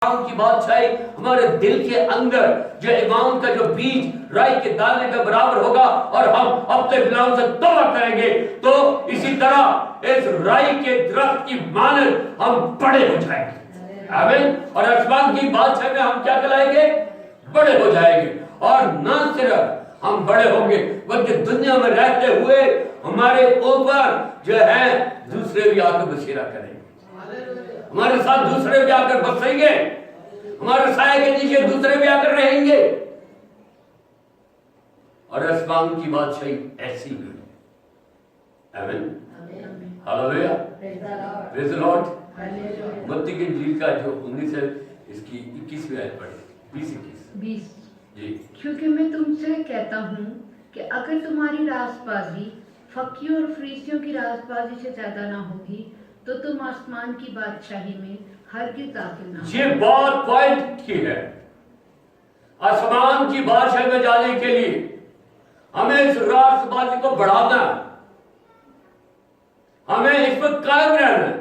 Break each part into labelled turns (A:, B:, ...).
A: کی بادشاہی ہمارے دل کے اندر جو ایمان کا جو بیج رائی کے دانے کے برابر ہوگا اور ہم اپنے گناہوں سے توبہ کریں گے تو اسی طرح اس رائی کے درخت کی مانند ہم بڑے ہو جائیں گے. آمین. اور آسمان کی بادشاہی میں ہم کیا کہلائیں گے؟ بڑے ہو جائیں گے. اور نہ صرف ہم بڑے ہوں گے بلکہ دنیا میں رہتے ہوئے ہمارے اوپر جو ہے دوسرے بھی آ کر بسیرا کریں گے. ہمارے ساتھ دوسرے بھی آ کر بسیں گے. ہمارے سائے کے نیچے دوسرے بھی آ کر رہیں گے. اور آسمان کی بادشاہی ایسی بھی ہے. آمین. ہاللویا. پریز دی لارڈ. متی کی انجیل کا جو 19 ہے اس کی 21ویں آیت پڑھیں. 20 جی.
B: کیونکہ میں تم سے کہتا ہوں کہ اگر تمہاری راست بازی فقیوں اور فریسیوں کی راست بازی سے زیادہ نہ ہوگی تو تم آسمان کی بادشاہی میں ہرگز داخل نہ ہوگے.
A: یہ بات پوائنٹ کی ہے. آسمان کی بادشاہی میں جانے کے لیے ہمیں اس راست بازی کو بڑھانا ہے. ہمیں اس پر قائم رہنا ہے.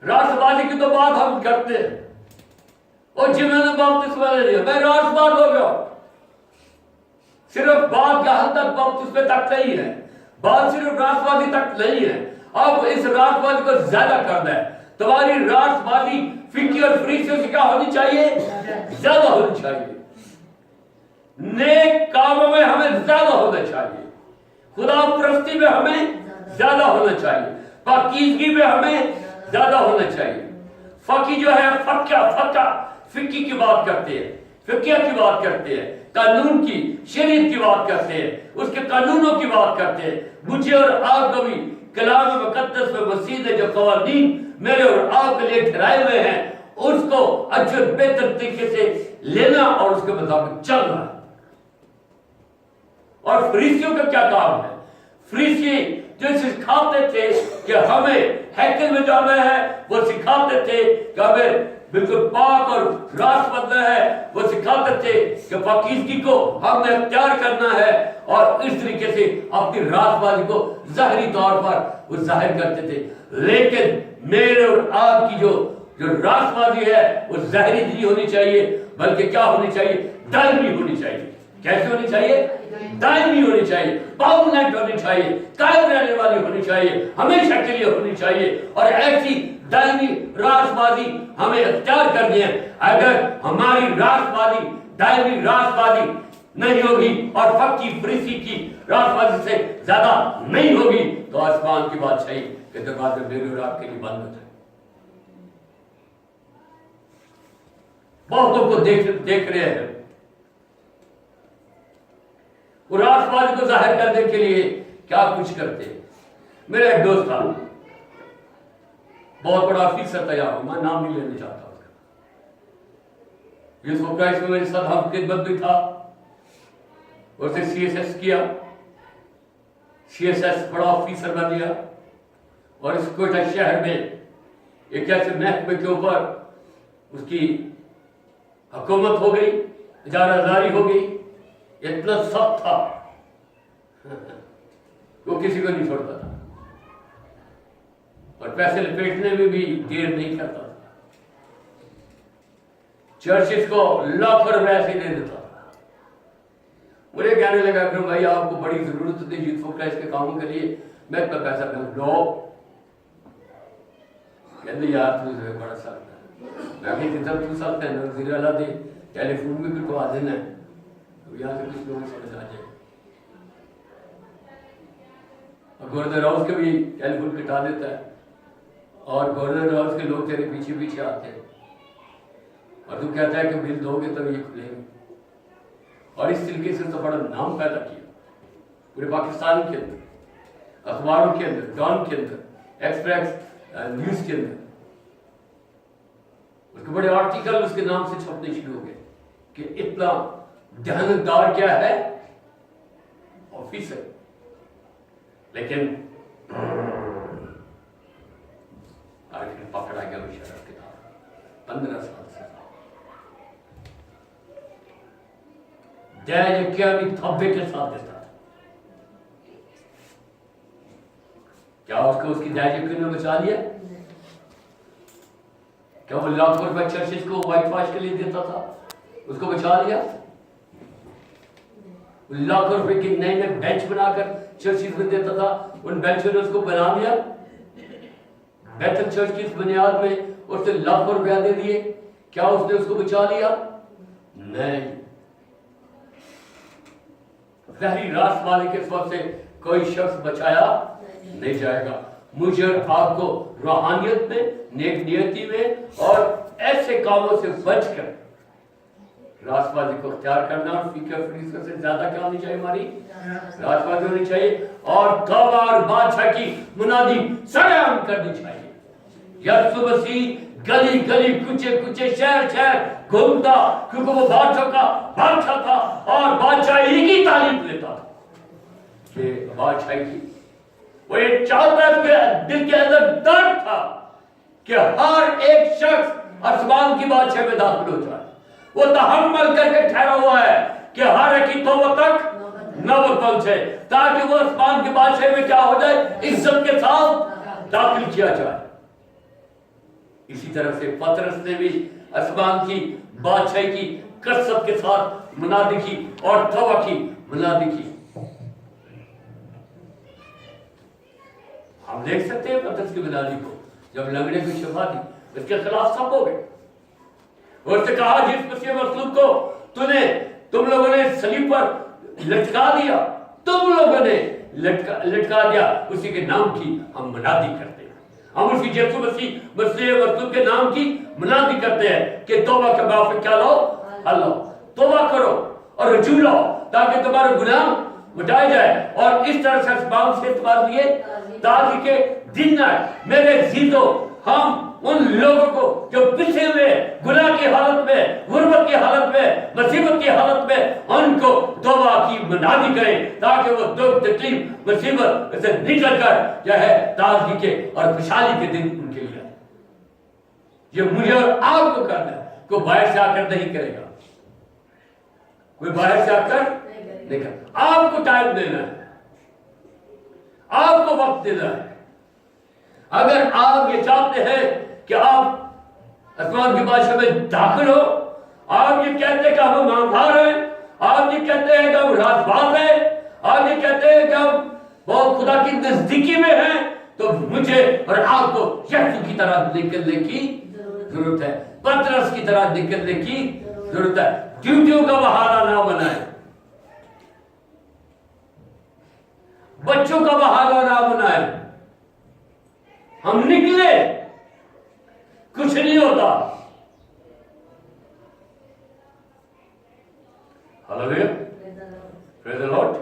A: راست بازی کی تو بات ہم کرتے ہیں اور جی میں نے بپتسمہ لے لیا میں راست باز ہو گیا. صرف بات یہاں تک بپتسمے تک نہیں ہے. بات صرف راست بازی تک نہیں ہے. اب اس راست بازی کو زیادہ کرنا ہے. تمہاری راست بازی فقی اور فریسیوں سے کیا ہونی چاہیے؟ زیادہ ہونی چاہیے. نیک کاموں میں ہمیں زیادہ ہونا چاہیے. خدا پرستی میں ہمیں زیادہ ہونا چاہیے. پاکیزگی میں ہمیں زیادہ ہونا چاہیے. فقی جو ہے فقی کی بات کرتے ہیں, فقہ کی بات کرتے ہیں, قانون کی شریعت کی بات کرتے ہیں, اس کے قانونوں کی بات کرتے ہیں. مجھے اور آپ کو بھی کلام مقدس میں مسیح نے جو قوانین میرے اور آپ کے لیے ٹھہرائے ہوئے ہیں اس کو اچھے بہتر طریقے سے لینا اور اس کے مطابق چلنا. اور فریسیوں کا کیا کام ہے؟ فریسی جو سکھاتے تھے کہ ہمیں ہیکل میں جانا ہے, وہ سکھاتے تھے کہ ہمیں بالکل پاک اور راست بننا ہے, وہ سکھاتے تھے کہ پاکیزگی کو ہم نے اختیار کرنا ہے اور اس طریقے سے اپنی راست بازی کو ظاہری طور پر وہ ظاہر کرتے تھے. لیکن میرے اور آپ کی جو راست بازی ہے وہ ظاہری نہیں ہونی چاہیے بلکہ کیا ہونی چاہیے؟ دائمی ہونی چاہیے. کیسے ہونی چاہیے؟ دائمی ہونی چاہیے, پرماننٹ ہونی چاہیے, قائم رہنے والی ہونی چاہیے, ہمیشہ کے لیے ہونی چاہیے. اور ایسی دائمی راست بازی ہمیں اختیار کرنی ہے. اگر ہماری راست بازی دائمی راست بازی نہیں ہوگی اور فقی فریسی کی راست بازی سے زیادہ نہیں ہوگی تو آسمان کی بادشاہی کے دروازے میرے اور آپ کے لیے بند ہو جائے. بہتوں کو دیکھ رہے ہیں وہ راست بازی کو ظاہر کرنے کے لیے کیا کچھ کرتے ہیں. میرا ایک دوست تھا, بہت بڑا آفیسر تیار ہو, میں نام نہیں لینا چاہتا اس کا. یوسف کرائسٹ میں میرے ساتھ ہم خدمت بھی تھا. اسے سی ایس ایس کیا, سی ایس ایس بڑا آفیسر بن گیا اور اس کوئٹہ شہر میں ایک ایسے محکمے کے اوپر اس کی حکومت ہو گئی, اجارہ داری ہو گئی. اتنا سخت تھا وہ کسی کو نہیں چھوڑتا تھا اور پیسے لپیٹنے میں بھی دیر نہیں کرتا تھا. چرچز کو لاکھوں روپے ایسے دے دیتا تھا. مجھے کہنے لگا کہ بھائی آپ کو بڑی ضرورت ہوتی ہے یوتھ فور کرائسٹ کے کاموں کے لیے, میں اتنا پیسہ لو. کہتے یار تو بڑا سخت ہے. میں کہ جتنا تو سخت ہے وزیر اعلیٰ دے ٹیلی فون میں بھی تو آ دینا ہے, یہاں سے کچھ لوگ سمجھ آ جائے. اور گورنر ہاؤس کے بھی ٹیلی فون کٹا دیتا ہے اور گورنر ہاؤس کے لوگ تیرے پیچھے پیچھے آتے ہیں اور تو کہتا ہے کہ بل دو گے تب یہ کھلے گا. اور اس طریقے سے تو بڑا نام پیدا کیا پورے پاکستان کے اندر, اخباروں کے اندر, ڈان کے اندر, ایکسپریس نیوز کے اندر. اس کے بڑے آرٹیکل اس کے نام سے چھپنے شروع ہو گئے کہ اتنا دیانتدار کیا ہے آفیسر. لیکن آخر پکڑا گیا وہ شرف کتاب 15 سال سے. دیا کیا بھی تھبے کے ساتھ دیتا تھا. کیا اس کو اس کی دیا نے بچا لیا؟ क्या वो लाखों रुपए चर्चेस को व्हाइट वॉश के लिए देता था? उसको बचा लिया? लाखों रुपए के नए नए बेंच बनाकर चर्चेस में देता था, उन बेंचों ने उसको बना लिया? बेथल चर्च की इस बुनियाद में उसने लाखों रुपया दे दिए, क्या उसने उसको बचा लिया? नहीं। गहरी रात वाले के वक्त से कोई शख्स बचाया नहीं जाएगा। मुझे और आपको रूहानियत में, नेक नियति में और ऐसे कामों से बचकर रासबाजी को अख्तियार करना, और फिक्र फरीसत से ज्यादा क्या होनी चाहिए? हमारी रासबाजी होनी चाहिए और तौबा और बादशाह की मुनादी सरेआम करनी चाहिए। यीशु मसीह गली गली, कुचे कुचे, शहर शहर घूमता, क्योंकि वो बादशाह का बादशाह था और बादशाही की तारीफ लेता था कि बादशाही की। वो ये चाहता उसके दिल के अंदर दर्द था कि हर एक शख्स आसमान की बादशाह में दाखिल हो जाए। वो तहम्मुल करके ठहरा हुआ है कि हर एक की तौबा तक नौबत पहुंचे, ताकि वो आसमान की बादशाह में क्या हो जाए? इज्जत के साथ दाखिल किया जाए। इसी तरह से पतरस ने भी आसमान की बादशाही की कसरत के साथ मुनादी की और तौबा की मुनादी की। हम देख सकते हैं पतरस की मुनादी को, जब लंगड़े को शिफा दी, उसके खिलाफ सब हो गए। उसने कहा, जिस मसीह मसलूब को तुम लोगों ने सलीब पर लटका दिया, तुम लोगों ने लटका दिया, उसी के नाम की हम मुनादी करते हैं। हम उसी यीशु मसीह मसलूब के नाम की मुनादी करते हैं कि तौबा के बाद क्या लो? अल्लाह तौबा करो और रजू लाओ, ताकि तुम्हारे गुनाह मिटाए जाए। और इस तरह से असबाब से तुम्हारे लिए ताकि के दिन आए। मेरे जीजो, हम उन लोगों को जो पिछे हुए गुनाह की हालत में, गुर्बत की हालत में, मुसीबत की हालत में, उनको तौबा की मुनादी करें, ताकि वो दुख तकलीफ मुसीबत से निकल कर जो है ताजगी के और खुशहाली के दिन उनके लिए। ये मुझे और आपको करना है, कोई बाहर से आकर नहीं करेगा, कोई बाहर से आकर नहीं करेगा। आपको टाइम देना है, आपको वक्त देना है। अगर आप ये चाहते हैं कि आप आसमान की बादशाह में दाखिल हो, आप ये कहते हैं कि हम ईमानदार हैं, आप ये कहते हैं कि हम राजबाज हैं, आप ये कहते हैं कि हम बहुत खुदा की नजदीकी में हैं, तो मुझे और आपको यीशु की तरह निकलने की जरूरत है, पतरस की तरह निकलने की जरूरत है। ड्यूटियों का बहाना ना बनाए, बच्चों का बहाना ना बनाए। हम निकले, कुछ नहीं होता। Hallelujah, praise the Lord.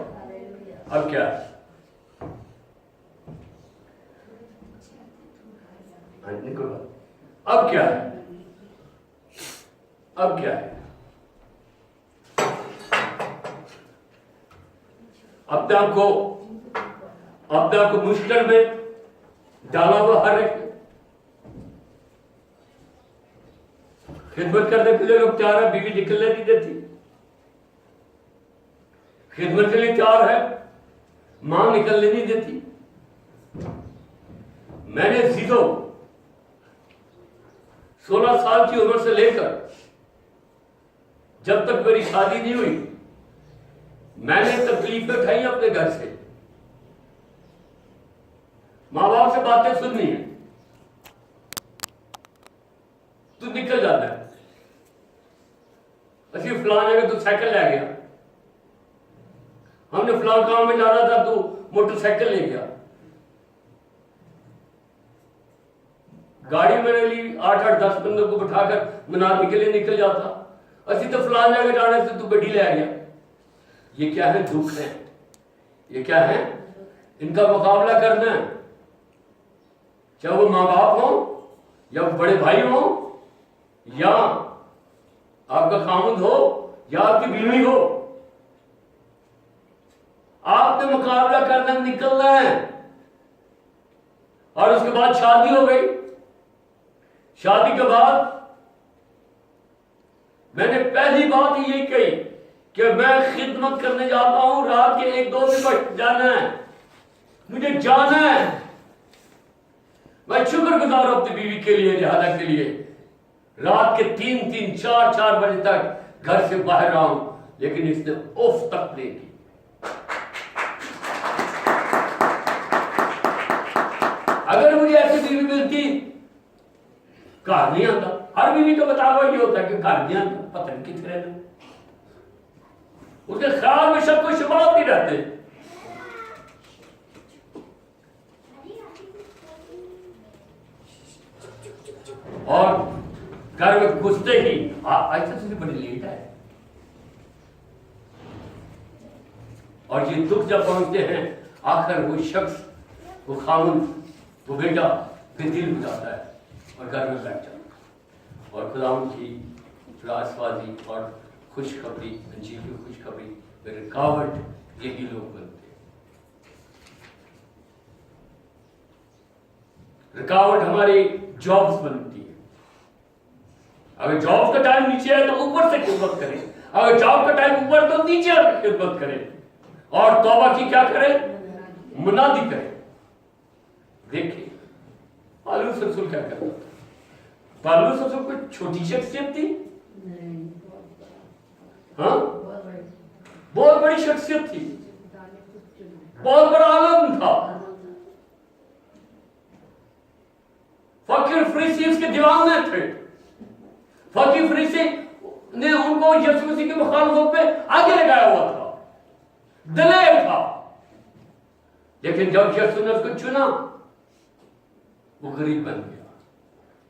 A: अब क्या है? अब क्या है? अब क्या है? अपने आप को मुश्किल में डाला हुआ हर एक खिदमत करने के लिए लोग तैयार है, बीवी निकलने नहीं देती। खिदमत के लिए तैयार है, मां निकलने नहीं देती। मैंने सीधो 16 साल की उम्र से लेकर जब तक मेरी शादी नहीं हुई, मैंने तकलीफें उठाई अपने घर से। मां बाप से बातें सुननी है, तू निकल जाता है। असी फलान जगह तू साइकिल ले गया, हमने फलान काम में जाना था, तू मोटरसाइकिल ले गया। गाड़ी मेरे लिए 8-8-10 बंदों को बिठाकर मनाने के लिए निकल जाता। असी तो फलान जगह जाने से तू गड्डी ले गया। ये क्या है? दुख है। ये क्या है? इनका मुकाबला करना है, चाहे वो माँ बाप हो या बड़े भाई हो या आपका खामुद हो या आपकी बीवी हो। आपने मुकाबला करना, निकलना है। और उसके बाद शादी हो गई। शादी के बाद मैंने पहली बात यही कही कि मैं खिदमत करने जाता हूं, रात के 1-2 बजे जाना है, मुझे जाना है। मैं शुक्रगुजार हूं अपनी बीवी के लिए, लिहाजा के लिए رات کے 3-4 بجے تک گھر سے باہر رہا ہوں، لیکن اس نے اف تک نہیں کی۔ اگر مجھے ایسی بیوی ملتی، گھر نہیں آتا۔ ہر بیوی کا بتاوا یہ ہوتا ہے کہ گھر نہیں آتا، پتہ نہیں کتنے رہنا، اس کے خیال میں شک و شبہات نہیں رہتے۔ اور گھر میں گھستے ہی آج تک بڑی لیٹ ہے، اور یہ دکھ جب پہنچتے ہیں آخر وہ شخص، وہ خامن، وہ بیٹا پھر دل بجاتا ہے اور گھر میں بیٹھ جاتا ہے، اور خداوند کی راز بازی اور خوشخبری، انجیل کی خوشخبری میں رکاوٹ یہی لوگ بنتے ہیں۔ رکاوٹ ہماری جابز بنتی ہے۔ اگر جاب کا ٹائم نیچے ہے تو اوپر سے خدمت کریں، اگر جاب کا ٹائم اوپر تو نیچے خدمت کریں، اور توبہ کی کیا کریں؟ منادی کریں۔ دیکھیں پالوس رسول کیا کرتا تھا؟ پالوس رسول کوئی چھوٹی شخصیت تھی؟ ہاں، بہت بڑی شخصیت تھی، بہت بڑا عالم تھا۔ فقیر فریسی اس کے دیوانے تھے۔ فقیر فریسی نے ان کو یسوع مسیح کی مخالفت پہ آگے لگایا ہوا تھا، دلیر تھا، لیکن جب یسوع نے اس کو چنا وہ غریب بن گیا۔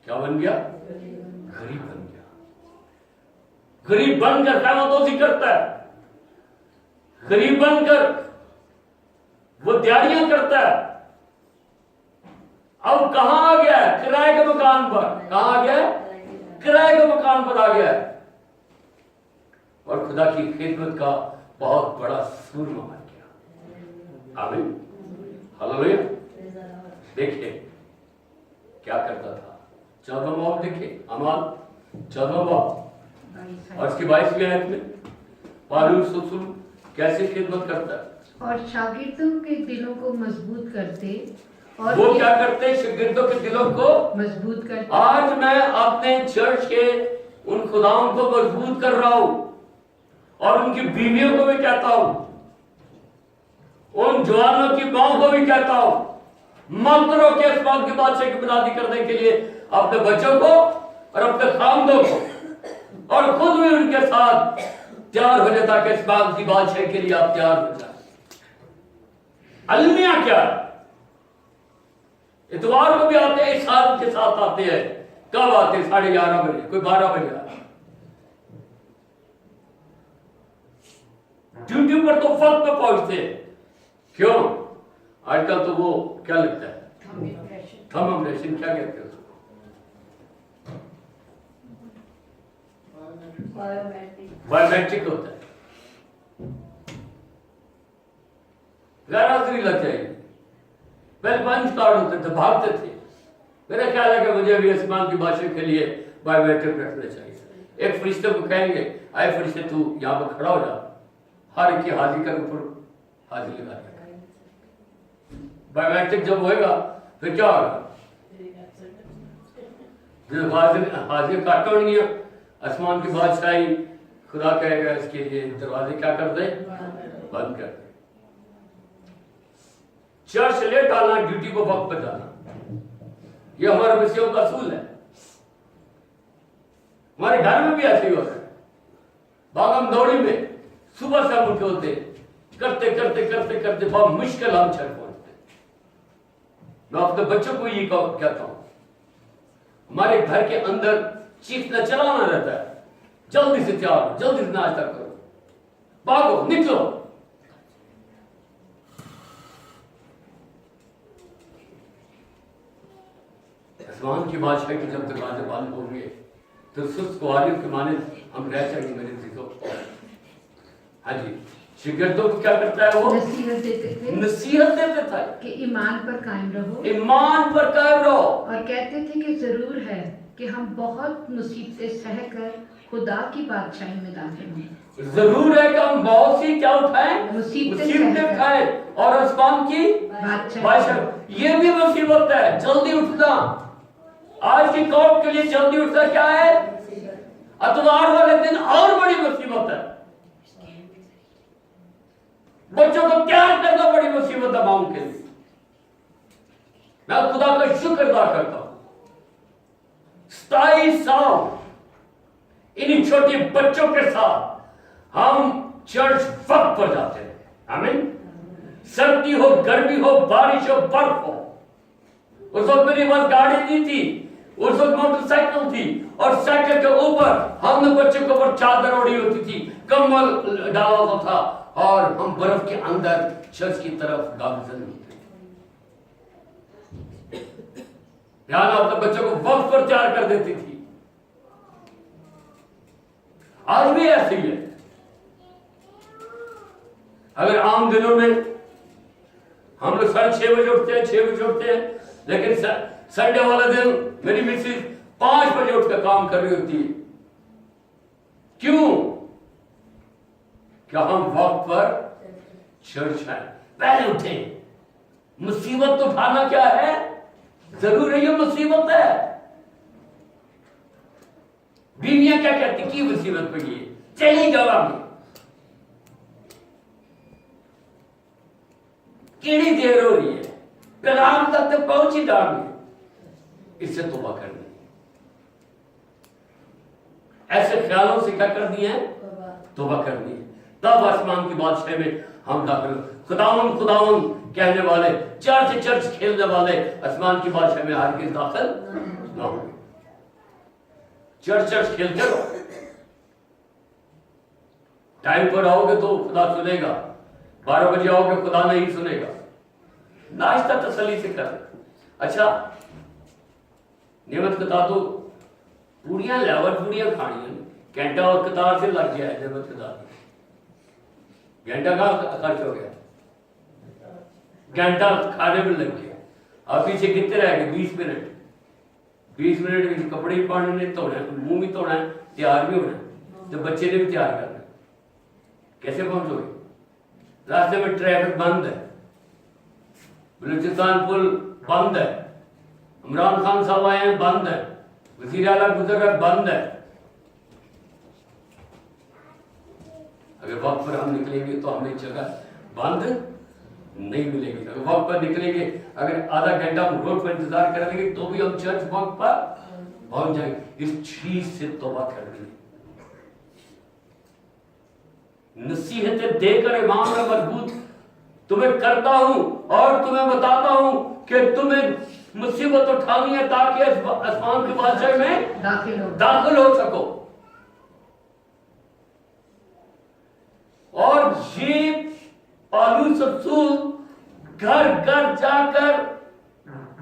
A: کیا بن گیا؟ غریب بن گیا۔ غریب بن کر خیمہ کرتا ہے، غریب بن کر وہ دیاریاں کرتا ہے۔ اب کہاں آ گیا ہے؟ کرائے کے مکان پر۔ کہاں آ گیا ہے؟ کرائے کے مکان پر آ گیا ہے، اور خدا کی خدمت کا بہت بڑا سورما بن گیا۔ آمین، ہاللویا۔ دیکھیں کیا کرتا تھا۔ 14واں باب دیکھیں، اعمال 14واں باب اور اس کی 22ویں آیت میں پالوس رسول کیسے خدمت کرتا ہے۔
B: اور شاگردوں کے دلوں کو مضبوط کرتے، اور
A: وہ کیا کرتے؟ شاگردوں کے دلوں کو
B: مضبوط کرتے۔
A: آج میں اپنے چرچ کے ان خداؤں کو مضبوط کر رہا ہوں، اور ان کی بیویوں کو بھی کہتا ہوں، ان جوانوں کی ماؤں کو بھی کہتا ہوں، مت کرو کہ اس بات کے بادشاہ کی منادی کرنے کے لیے اپنے بچوں کو اور اپنے خامدوں کو، اور خود بھی ان کے ساتھ تیار ہو جائے تاکہ اس بات کی بادشاہ کے لیے آپ تیار ہو جائیں۔ المیہ کیا؟ اتوار کو بھی آتے ہیں، اس حال کے ساتھ آتے ہیں۔ کب آتے؟ 11:30 بجے، کوئی 12 بجے آتا۔ ڈیوٹی پر تو وقت پہ پہنچتے ہیں۔ کیوں؟ آج کل تو وہ کیا لگتا ہے، تھم امپریشن، کیا کہتے ہیں اس کو؟ بایومیٹرک ہوتا ہے، غیر حاضری لگ جائے گی۔ پہلے پنچ کارڈ ہوتے تھے، بھاگتے تھے۔ میرا خیال ہے کہ مجھے بھی آسمان کی بادشاہ کے لیے بایومیٹرک رکھنا چاہیے۔ ایک فرشتے کو کہیں گے، آئے فرشتے تو یہاں پہ کھڑا ہو جا، ہر ایک کی حاضری کر اوپر حاضری لگا دے۔ بایومیٹرک جب ہوئے گا پھر کیا ہوگا؟ جب حاضری کاٹ ہو گیا، آسمان کی بادشاہی، خدا کہے گا اس کے لیے دروازے کیا کر دے؟ بند کر دے۔ چرچ لیٹ آنا، ڈیوٹی کو وقت پہ جانا، یہ ہمارے مسیحوں کا اصول ہے۔ ہمارے گھر میں بھی ایسے ہی ہوتا ہے، بھاگم دوڑی میں صبح سے ہم اٹھے ہوتے، کرتے کرتے کرتے کرتے بہت مشکل ہم چل پہنچتے۔ میں اپنے بچوں کو یہ کہتا ہوں، ہمارے گھر کے اندر چیخنا چلانا رہتا ہے، جلدی سے تیار ہو، جلدی سے ناشتہ کرو، بھاگو، نکلو۔ آسمان کی بادشاہی کے جب دروازے بند ہوں گے تو سست کوہاریوں کے مانند ہم رہ جائیں گے میرے عزیزوں۔ ہاں جی، شاگردوں کو کیا کرتا ہے؟ وہ
B: نصیحت دیتے تھے،
A: نصیحت دیتے تھے
B: کہ ایمان پر قائم رہو،
A: ایمان پر قائم رہو،
B: اور کہتے تھے کہ ضرور ہے کہ ہم بہت مصیبتیں سہ کر خدا کی بادشاہی میں داخل ہوں۔
A: ضرور ہے کہ ہم بہت سی کیا اٹھائیں؟
B: مصیبتیں
A: اٹھائیں، اور آسمان کی بادشاہ۔ یہ بھی مصیبت ہے، جلدی اٹھنا۔ آج کی قوم کے لیے جلدی اٹھنا کیا ہے؟ अतवार वाले दिन और बड़ी मुसीबत है। बच्चों को तैयार करना बड़ी मुसीबत है माओ के लिए। मैं खुदा का शुक्र अदा करता हूं, 27 साल इन छोटे बच्चों के साथ हम चर्च वक्त पर जाते हैं। आमीन। सर्दी हो, गर्मी हो, बारिश हो, बर्फ हो। उस वक्त मेरे पास गाड़ी नहीं थी, उस वक्त मोटरसाइकिल थी, और साइकिल के ऊपर हमने बच्चों के ऊपर चादर ओढ़ी होती थी, कम्बल डाला होता था, और हम बर्फ के अंदर चर्च की तरफ गामजन होते थे। ध्यान अपने बच्चों को वक्त पर तैयार कर देती थी। आज भी ऐसी है। अगर आम दिनों में हम लोग 6:30 बजे उठते हैं, 6 बजे उठते हैं, लेकिन संडे वाला दिन मेरी मिसेज 5 बजे उठकर काम कर रही होती है। क्यों? क्या हम वक्त पर चर्च है। पहले उठे। मुसीबत तो उठाना क्या है? जरूर है, ये मुसीबत है। बीवियां क्या कहती की मुसीबत पड़ी है, चली जाओ केड़ी देर हो रही है, कलाम तक तो पहुंच ही जाओगे। इससे तौबा करनी, ऐसे ख्यालों से क्या कर दिए हैं? तौबा करनी है। तब आसमान की बादशाह में हम दाखिल। खुदावन खुदावन कहने वाले, चर्च चर्च खेलने वाले आसमान की बादशाह में हरगिज़ दाखिल ना होंगे। चर्च चर्च खेलते रहो, टाइम पर आओगे तो खुदा सुनेगा, 12 बजे आओगे खुदा नहीं सुनेगा। नाश्ता तसल्ली से कर। अच्छा, नियमत कता दो, पूड़ियां लेवर पूड़ियां खानी, घंटा और कतार से लग गया है। नियमत कता दो, घंटा का खर्च हो गया, घंटा खाने में लग गया। अब पीछे कितने रह गए? 20 मिनट। 20 मिनट में कपड़े भी पाने ने धोना, मुंह भी धोना, तैयार भी होना, तो बच्चे ने भी तैयार करना। कैसे पहुंचोगे? रास्ते में ट्रैफिक बंद है, बलूचिस्तान पुल बंद है, इमरान खान साहब आए हैं, बंद है, वजीर आला गुजर रहा, बंद है। अगर वक्त पर हम निकलेंगे तो हमें जगह बंद नहीं मिलेगी। अगर वक्त पर निकलेंगे, अगर आधा घंटा हम रोड पर इंतजार करेंगे तो भी हम चर्च वक्त पर पहुंच जाएंगे। इस चीज से तौबा करनी है। नसीहतें देकर ईमान में मजबूत तुम्हें करता हूं और तुम्हें बताता हूं कि तुम्हें मुसीबत उठानी है ताकि आसमान के बादशाह में दाखिल हो सको। और ये पौलुस रसूल घर घर जाकर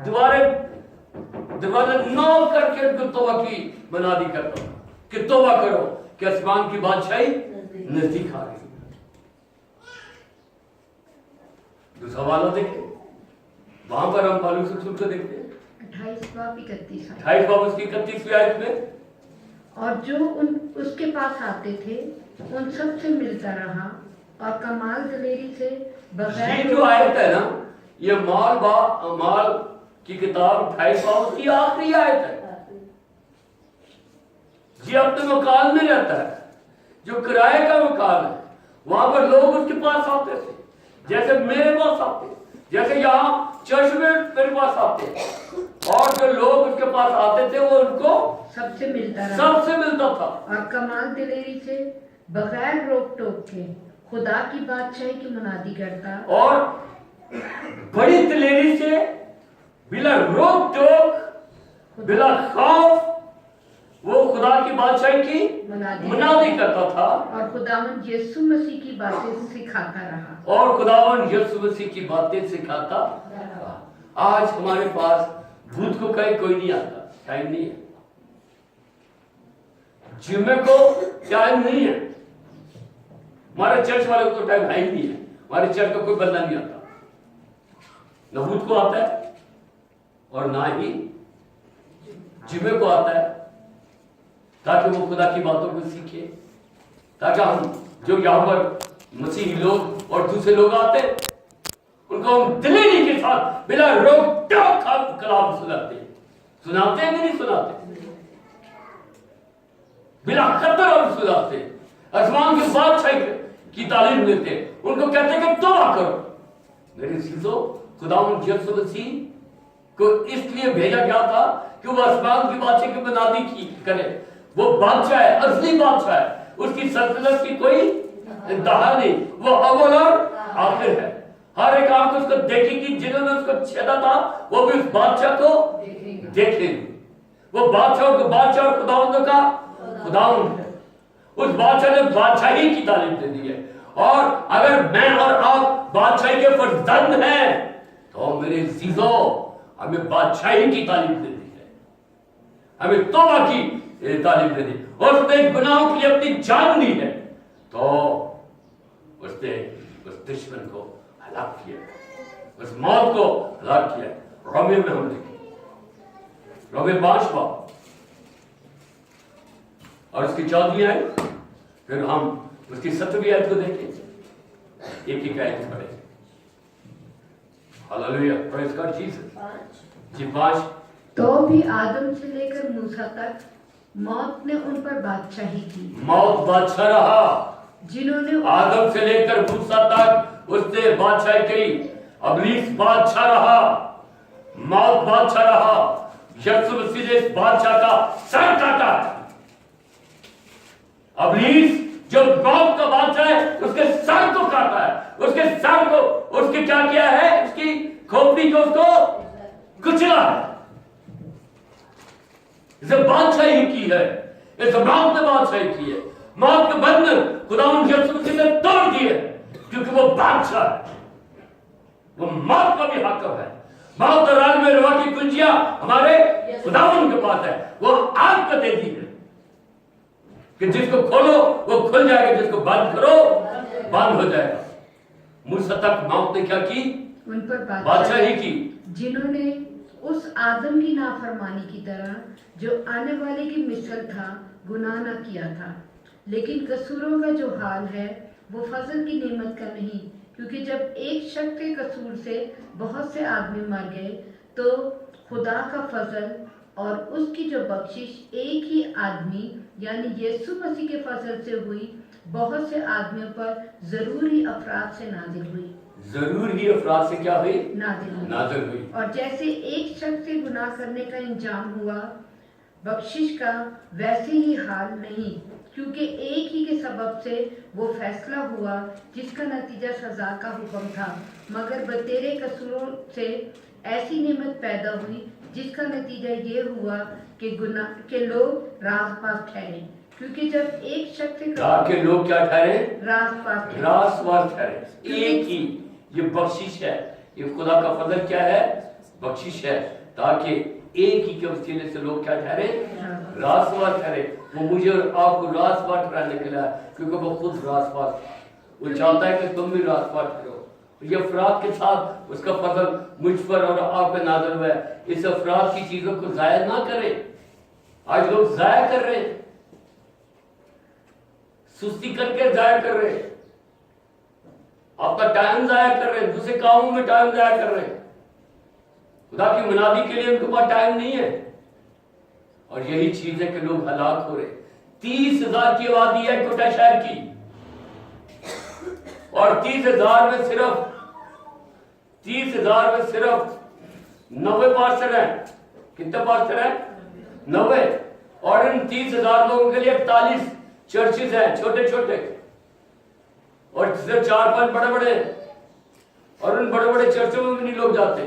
A: दरवाजे नौ करके उनको तौबा की मनादी करता हूं कि तौबा करो कि आसमान की बादशाही नजदीक आ गई। दूसरा वाला देखें, वहां पर हम पौलुस रसूल को देखते हैं
B: 28 बाब
A: 31 आयत में।
B: और जो उसके पास आते थे उन सब से मिलता रहा और कमाल दलेरी से बगैर।
A: ये जो आयत है ना, ये माल की किताब 28 बाब की आखिरी आयत है। ये अपने मकान में रहता है, जो किराए का मकान है, वहां पर लोग उसके पास आते थे, जैसे मेरे पास आते, जैसे यहाँ चर्च में मेरे पास आते, और जो लोग उसके पास आते थे वो उनको
B: सबसे मिलता
A: था।
B: और कमाल दिलेरी से बगैर रोक टोक के खुदा की बादशाही की मुनादी करता, और
A: बड़ी दिलेरी से बिना रोक टोक बिना खौफ वो खुदा की बादशाही की मुनादी करता था।
B: और खुदावन यीशु मसीह की बातें सिखाता रहा।
A: आज हमारे पास भूत को कहीं कोई नहीं आता, टाइम नहीं है। जुम्मे को टाइम नहीं है, हमारे चर्च वाले को तो टाइम है ही नहीं है। हमारे चर्च का कोई बंदा नहीं आता, न भूत को आता है और ना ही जुम्मे को आता है, ताकि वो खुदा की बातों को सीखे, ताकि हम जो यहाँ पर मसीही लोग और दूसरे लोग आते उनको हम दिलेरी के साथ बिना रोक टोक कलाम सुनाते हैं कि नहीं सुनाते? बिला खतर और खुदा से आसमान के बादशाह की तालीम देते, उनको कहते कि तौबा करो। मेरे चीजों, खुदावंद यीशु मसीह को इसलिए भेजा गया था कि वो आसमान की बादशाह की बुनियादी की करे। वो बादशाह है, असली बादशाह है, उसकी सल्तनत की कोई इंतहा नहीं, वो अव्वल और आखिर है। हर एक आंख उसको देखेगी, जिन्होंने उसको छेदा था वो भी उस बादशाह को देखेंगे। वो बादशाह और खुदावंद का खुदावंद है। उस बादशाह ने बादशाही की तालीम दे दी है। और अगर मैं और आप बादशाही के फर्जंद हैं तो मेरे अजीजों, हमें बादशाही की तालीम दे दी है, हमें तौबा की तालीम दे दी, और उसने गुनाहों के लिए अपनी जान दी है, तो उसने उस दुश्मन को हलाक किया, उस मौत को हलाक किया। रोमे में हम देखें, रोमे 5 और उसकी 14वीं आयत, फिर हम उसकी 7वीं आयत को देखें। एक ही आयत पढ़े। Hallelujah, praise God Jesus. जी 5।
B: तो भी आदम से लेकर मूसा तक मौत ने उन पर बादशाही की।
A: मौत बादशाह रहा,
B: जिन्होंने
A: आदम से लेकर मूसा तक उसने बादशाही की। इब्लीस बादशाह रहा, मौत बादशाह रहा। यीशु मसीह ने इस बादशाह का सर काटा है। इब्लीस जो मौत का बादशाह है, उसके सर को काटा है, उसके सर को, उसके क्या किया है, उसकी खोपड़ी को उसको कुचला है। इसे बादशाही की है, इस मौत ने बादशाही की है। मौत के बंधन खुदावंद यीशु मसीह ने तोड़ दिए, क्योंकि वो बादशाह है, वो मौत का भी हाकिम है। मौत और राज में रवा की कुंजियां हमारे खुदावंद के पास है। वो आग को दे दी है कि जिसको खोलो वो खुल जाएगा, जिसको बंद करो बंद हो जाएगा। मूसा तक मौत ने क्या की?
B: उन पर
A: बादशाही की,
B: जिन्होंने उस आदम की नाफरमानी की तरह जो आने वाले की मिसल था गुनाह न किया था। लेकिन कसूरों का जो हाल है वो फजल की नेमत का नहीं, क्योंकि जब एक शख्स के कसूर से बहुत से आदमी मर गए तो खुदा का फजल और उसकी जो बख्शिश एक ही आदमी यानी यीशु मसीह के फजल से हुई बहुत से आदमियों पर जरूरी अफराद से नाजिल हुई।
A: जरूरी अफराद से क्या हुई? नाजिल हुई।
B: और जैसे एक शख्स से गुनाह करने का इंजाम हुआ बख्शिश का, वैसे ही हाल नहीं, क्योंकि एक ही के सबब से वो फैसला हुआ जिसका नतीजा सजा का हुक्म था, मगर बतेरे कसूरों से ऐसी नेमत पैदा हुई जिसका नतीजा ये हुआ कि गुनाह के लोग रासपास ठहरे। क्योंकि जब एक शख्स
A: के लोग क्या ठहरे?
B: रासपास
A: ठहरे। एक ही ये बख्शिश है, ये खुदा का फजल क्या है? बख्शिश है, ताकि एक ही के वसीले से लोग क्या ठहरे? रासपास ठहरे। वो मुझे और आपको रासपास ठहराने के लिए, क्योंकि वो खुद रासपास, वो चाहता है कि तुम भी रासपास ठहरो। ये अफराद के साथ उसका फजल मुझ पर और आप पे नाज़िल हुआ है। इस अफराद की चीजों को जाया ना करें। आज लोग जाया कर रहे हैं, सुस्ती करके जाया कर रहे हैं, आपका टाइम जाया कर रहे हैं, दूसरे कामों में टाइम जाया कर रहे हैं। खुदा की मुनादी के लिए उनके पास टाइम नहीं है। और यही चीज है कि लोग हलाक हो रहे। 30,000 की आबादी है कोटा शहर की, और 30,000 में सिर्फ 90 पास्टर हैं। कितने पास्टर हैं? 90। और इन 30,000 लोगों के लिए 41 चर्चेज हैं, छोटे छोटे, और सिर्फ 4-5 बड़े बड़े, और उन बड़े बड़े चर्चों में भी नहीं लोग जाते।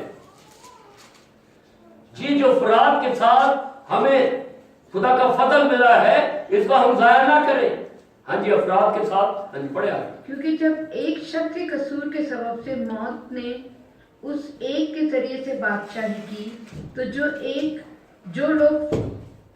A: जी, जो अफराद के साथ हमें खुदा का फजल मिला है, इसको हम जाया ना करें। हाँ जी, अफराद के साथ पढ़े आगे।
B: क्योंकि जब एक शख्स के कसूर के सबब से मौत ने उस एक के जरिए से बादशाही की, तो जो लोग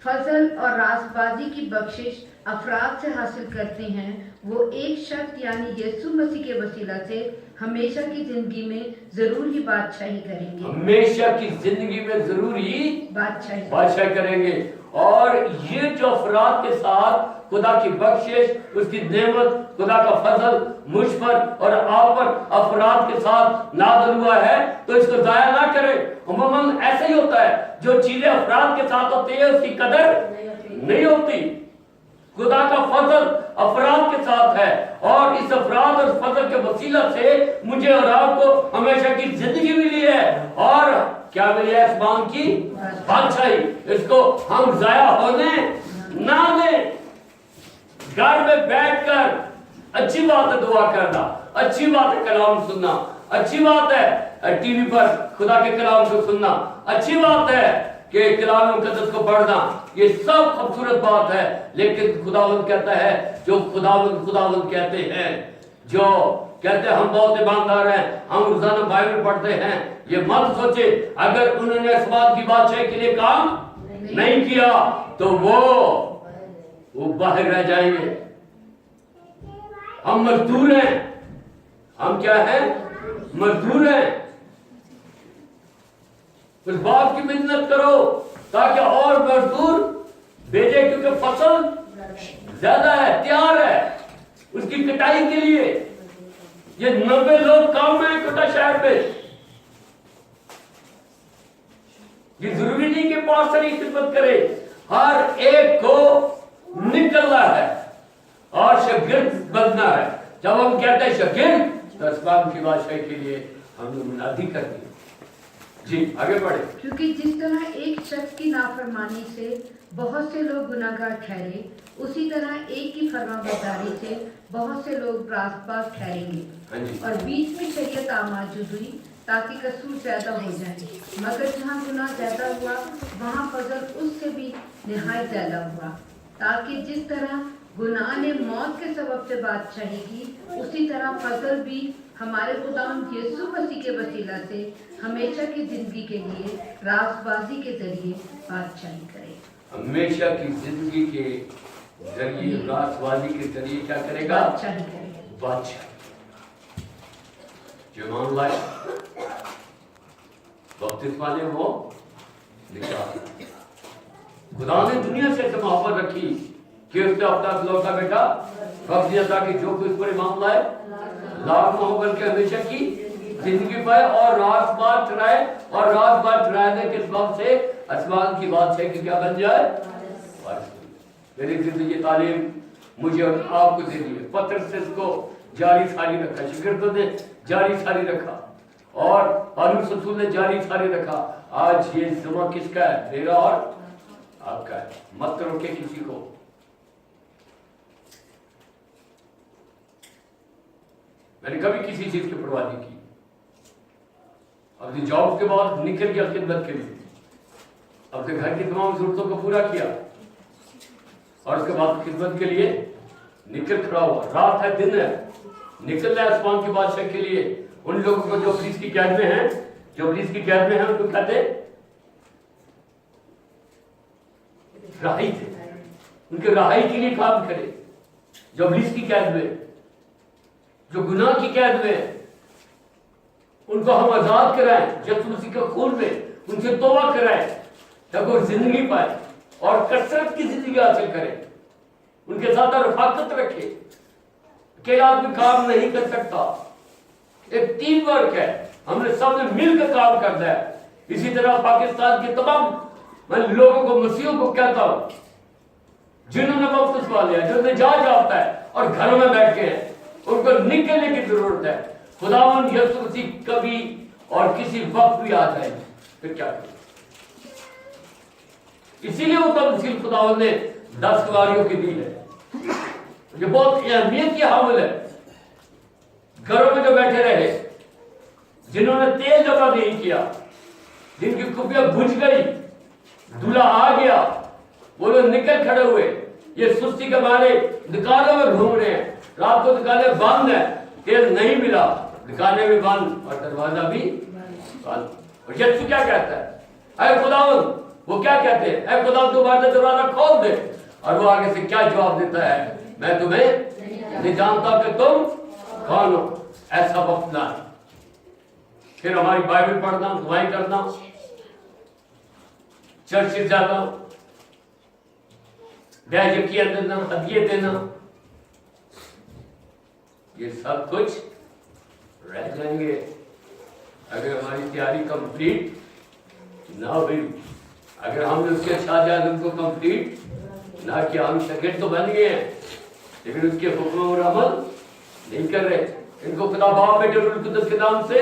B: फजल और रासबाजी की बख्शिश अफराद से हासिल करते हैं, वो एक शख्स यानी यीशु मसीह के वसीला से हमेशा की जिंदगी में जरूर ही बादशाही करेंगे।
A: हमेशा की जिंदगी में जरूर ही बादशाही करेंगे। और ये जो अफराद के साथ खुदा की बख्शिश, उसकी नेमत, खुदा का फजल मुझ पर और आप पर अफराद के साथ नाज़िल हुआ है, तो इसको जाया ना करें। उम्मन ऐसा ही होता है, जो चीजें अफराद के साथ होती है उसकी कदर नहीं होती। فضل افراد کے ساتھ ہے، اور اس افراد اور فضل کے وسیلہ سے مجھے اور آپ کو ہمیشہ کی زندگی ملی ہے، اور کیا ملی ہے؟ آسمان کی بادشاہی۔ اس کو ہم ضائع ہونے نہ دیں۔ گھر میں بیٹھ کر اچھی بات ہے دعا کرنا، اچھی بات ہے کلام سننا، اچھی بات ہے ٹی وی پر خدا کے کلام کو سننا، اچھی بات ہے کہ کلام مقدس کو پڑھنا، یہ سب خوبصورت بات ہے، لیکن خداوند کہتا ہے جو خداوند کہتے ہیں، جو کہتے ہیں ہم بہت ایماندار ہیں، ہم روزانہ بائبل پڑھتے ہیں، یہ مت سوچے اگر انہوں نے اسباب کی بادشاہی کے لیے کام نہیں کیا تو وہ باہر رہ جائیں گے۔ ہم مزدور ہیں، ہم کیا ہیں؟ مزدور ہیں۔ اس بات کی محنت کرو تاکہ اور مزدور بھیجے، کیونکہ فصل زیادہ ہے، تیار ہے اس کی کٹائی کے لیے۔ یہ 90 لوگ کام میں کوٹا شہر میں، یہ ضروری نہیں کہ پاسٹر ہی خدمت کرے، ہر ایک کو نکلنا ہے اور شاگرد بننا ہے۔ جب ہم کہتے ہیں شاگرد تو اسباب کی بادشاہی کے لیے ہم نے منادی کر دی۔ جی آگے بڑھے۔
B: کیونکہ جس طرح ایک شخص کی نافرمانی سے بہت سے لوگ گناہگار ٹھہرے، اسی طرح ایک کی فرمانبرداری سے بہت سے لوگ راست باز ٹھہریں گے۔ اور بیچ میں شریعت آماجد ہوئی تاکہ قصور زیادہ ہو جائے، مگر جہاں گناہ زیادہ ہوا وہاں فضل اس سے بھی نہایت زیادہ ہوا، تاکہ جس طرح گناہ نے موت کے سبب سے بادشاہی کی، اسی طرح فضل بھی ہمارے خداوند یسوع مسیح کے وسیلہ سے ہمیشہ کی زندگی کے لیے راست بازی کے ذریعے بادشاہی کرے۔
A: ہمیشہ کی زندگی کے ذریعے راست بازی کے ذریعے کیا کرے گا؟
B: بادشاہی کرے گا۔
A: بادشاہی جو مان لائے بپتسمہ نے وہ لکھا۔ خدا نے دنیا سے ایسے محبت رکھی کہ اس نے اپنا اکلوتا بیٹا رکھ دیا تاکہ جو کوئی اس پر ایمان لائے لاکھ محبت کے ہمیشہ کی زندگی پائے اور راست بات ٹھہرائے، اور راست بات ٹھہرانے کے سبب سے آسمان کی بادشاہی کی کیا بن جائے؟ میری زندگی تعلیم مجھے اور آپ کو دے دی، پترس سے اس کو جاری ساری رکھا، شاگردوں نے جاری ساری رکھا، اور پالوس رسول نے جاری ساری رکھا۔ آج یہ زمہ کس کا ہے؟ میرا اور آپ کا ہے۔ مت روکے کسی کو۔ میں نے کبھی کسی چیز کی پرواہ نہیں کی، اپنی جاب کے بعد نکل گیا خدمت کے لیے، اپنے گھر کی تمام ضرورتوں کو پورا کیا، اور اس کے بعد خدمت کے لیے نکل کھڑا ہوا۔ رات ہے دن ہے، نکل رہا ہے آسمان کی بادشاہ کے لیے۔ ان لوگوں کو جو پولیس کی قید میں ہیں، ان کو کہتے رہائی تھے، ان کے رہائی کے لیے کام کرے۔ جو پولیس کی قید میں، جو گناہ کی قید میں، ان کو ہم آزاد کرائیں یسوع مسیح کے خون میں، ان سے توبہ کرائیں تاکہ وہ زندگی پائے اور کثرت کی زندگی حاصل کرے، ان کے ساتھ رفاقت رکھے۔ اکیلا آدمی کام نہیں کر سکتا، ایک ٹیم ورک ہے، ہم نے سب نے مل کر کام کرنا ہے۔ اسی طرح پاکستان کے تمام میں لوگوں کو، مسیحوں کو کہتا ہوں جنہوں نے بپتسمہ لیا، جنہوں نے جہاز یافتہ ہے اور گھروں میں بیٹھ کے ہیں، ان کو نکلنے کی ضرورت ہے۔ خداوند یسوع مسیح کبھی اور کسی وقت بھی آ جائے پھر کیا کریں؟ اسی لیے وہ تمثیل خداوند نے 10 سواریوں کی دی ہے، یہ بہت اہمیت کی حامل ہے۔ گھروں میں جو بیٹھے رہے، جنہوں نے تیل جمع نہیں کیا، جن کی کھپیاں بجھ گئی، دلہا آ گیا، وہ لوگ نکل کھڑے ہوئے، یہ سستی کے مارے دکانوں میں گھوم رہے ہیں، رات کو دکانیں بند ہیں، تیل نہیں ملا، دکانیں بھی بند اور دروازہ بھی بند۔ اور یسوع کیا کہتا ہے؟ اے خداوند، وہ کیا کہتے ہیں؟ اے خداوند تمہارا دروازہ کھول دے، اور وہ آگے سے کیا جواب دیتا ہے؟ میں تمہیں نہیں جانتا کہ تم کون ہو۔ ایسا وقت نہ ہے۔ پھر ہماری بائبل پڑھنا، دعائیں کرنا، چرچ جانا، بیعزتیاں دینا، ہدیے دینا، یہ سب کچھ رہ جائیں گے اگر ہماری تیاری کمپلیٹ نہ ہوئی، اگر ہم نے اس کے شاہجہاں کو کمپلیٹ ना कि हम शकीर तो बन गए हैं लेकिन उसके हुक्म और अमल नहीं कर रहे। इनको खुदा बाप बेटे रूह कुदस के नाम से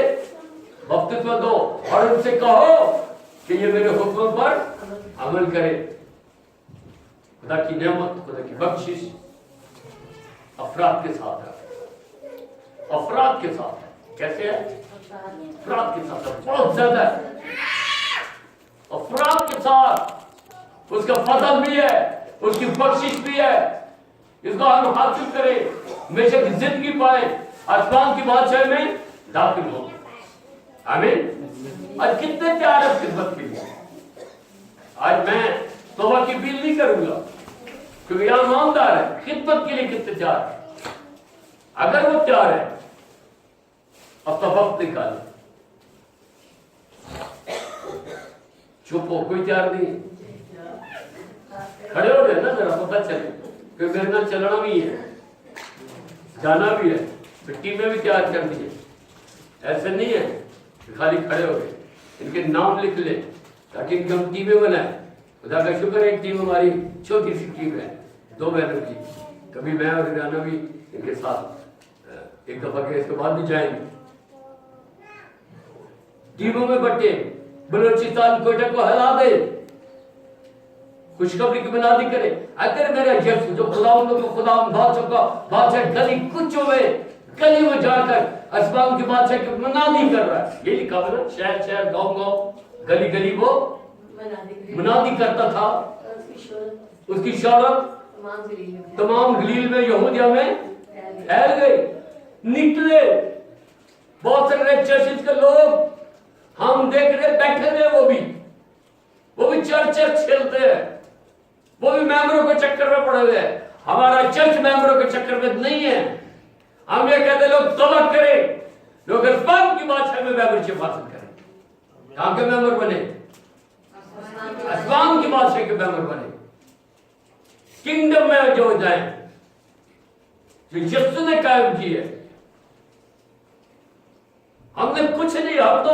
A: बपतिस्मा दो और उनसे कहो कि ये मेरे हुक्म पर अमल करे। खुदा की नेमत, खुदा की बख्शिश अफराद के साथ है, अफराद के साथ है। कैसे है? अफराद के साथ है, बहुत ज्यादा है। अफराद के साथ उसका फजल भी है, उसकी बख्शिश भी है। इसको हम हासिल करें, हमेशा की जिंदगी पाए, आसमान की बादशाह में दाखिल हो। आमीन। आज कितने प्यार है खिदमत के लिए। आज मैं तौबा की अपील नहीं करूंगा क्योंकि यहां ईमानदार है। खिदमत के लिए कितने तैयार है? अगर वो तैयार है अब तो वक्त निकाले। चुप हो, कोई तैयार नहीं। खड़े हो गए ना, जरा पता चले क्योंकि मेरे नाल चलना भी है, जाना भी है, मिट्टी में भी तैयार कर दिए। ऐसे नहीं है कि खाली खड़े हो गए। इनके नाम लिख ले ताकि इनकी हम टीमें बनाए। खुदा का शुक्र है, एक टीम हमारी छोटी सी टीम है, 2 बहनों की। कभी मैं और राना भी इनके साथ एक दफा के इसके बाद भी जाएंगे। टीमों में बटे, बलोचिस्तान कोयटा को हिला दे, खुशखबरी की मनादी करे। अगर मेरा यीशु जो खुदा को खुदा बादशाह गली कुचों में, गली में जाकर आसमान के बादशाह की मनादी कर रहा है। ये लिखा हुआ ना, शहर शहर गांव गांव गली गली वो मनादी करता था। उसकी शौहरत तमाम गलील में यहूदिया में फैल गई। निकले बहुत सारे चर्चिस के लोग हम देख रहे, बैठे हुए, वो भी चर्च खेलते हैं, वो भी मेंबरों के चक्कर में पड़े हुए हैं। हमारा चर्च मेंबरों के चक्कर में नहीं है। हम ये कहते लोग तौबा करें, लोग आसमान की बादशाह में मेंबरशिप हासिल करें। कहां के मेंबर बने? आसमान की बादशाह के मेंबर बने, किंगडम में जो जाए जो यीशु ने कायम की है। हमने कुछ नहीं, हम तो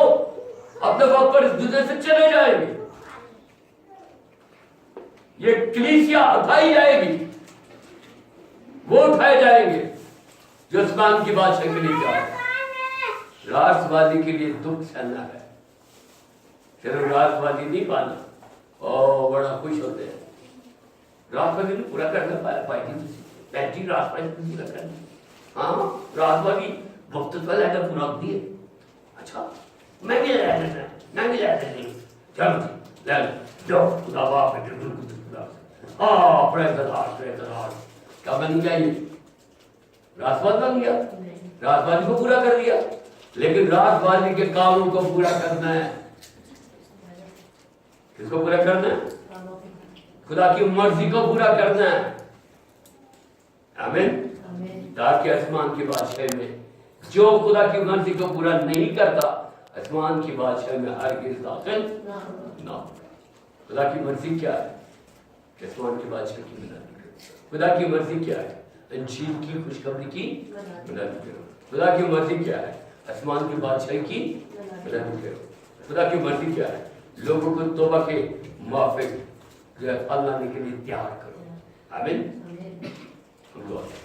A: अपने वक्त पर इस दुनिया से चले जाएंगे। ये कलीसिया उठाई जाएगी, वो उठाए जाएंगे जो आसमान की बादशाह के लिए जाए। राष्ट्रवादी के लिए दुख सहना है, सिर्फ राष्ट्रवादी नहीं पाना। ओ बड़ा खुश होते हैं राष्ट्रवादी ने पूरा करना पार्टी राष्ट्रवादी पूरा करना। हाँ, राष्ट्रवादी वक्तत्व लेकर पूरा दिए। अच्छा, मैं भी ले चलो ले लो, खुदा बाप बेटे प्रेज़ द लॉर्ड। क्या बन गया? ये राष्ट्रवाद बन गया, राष्ट्रवादी को पूरा कर दिया। लेकिन राष्ट्रवादी के कामों को पूरा करना है। किसको पूरा करना है? खुदा की मर्जी को पूरा करना है। आमीन। ताकि आसमान की बादशाह में जो खुदा की मर्जी को पूरा नहीं करता, आसमान की बादशाह में हरगिज़ दाखिल ना हो। खुदा की मर्जी क्या है? आसमान की बादशाह की मनादी करो। खुदा की मर्जी क्या है? इंजील की खुशखबरी की मनादी करो। खुदा की मर्जी क्या है? आसमान की बादशाह की मनादी करो। खुदा की मर्जी क्या है? लोगों को तौबा के मुआफिक जो है फल लाने के लिए तैयार करो। आमीन। हम दुआ करें।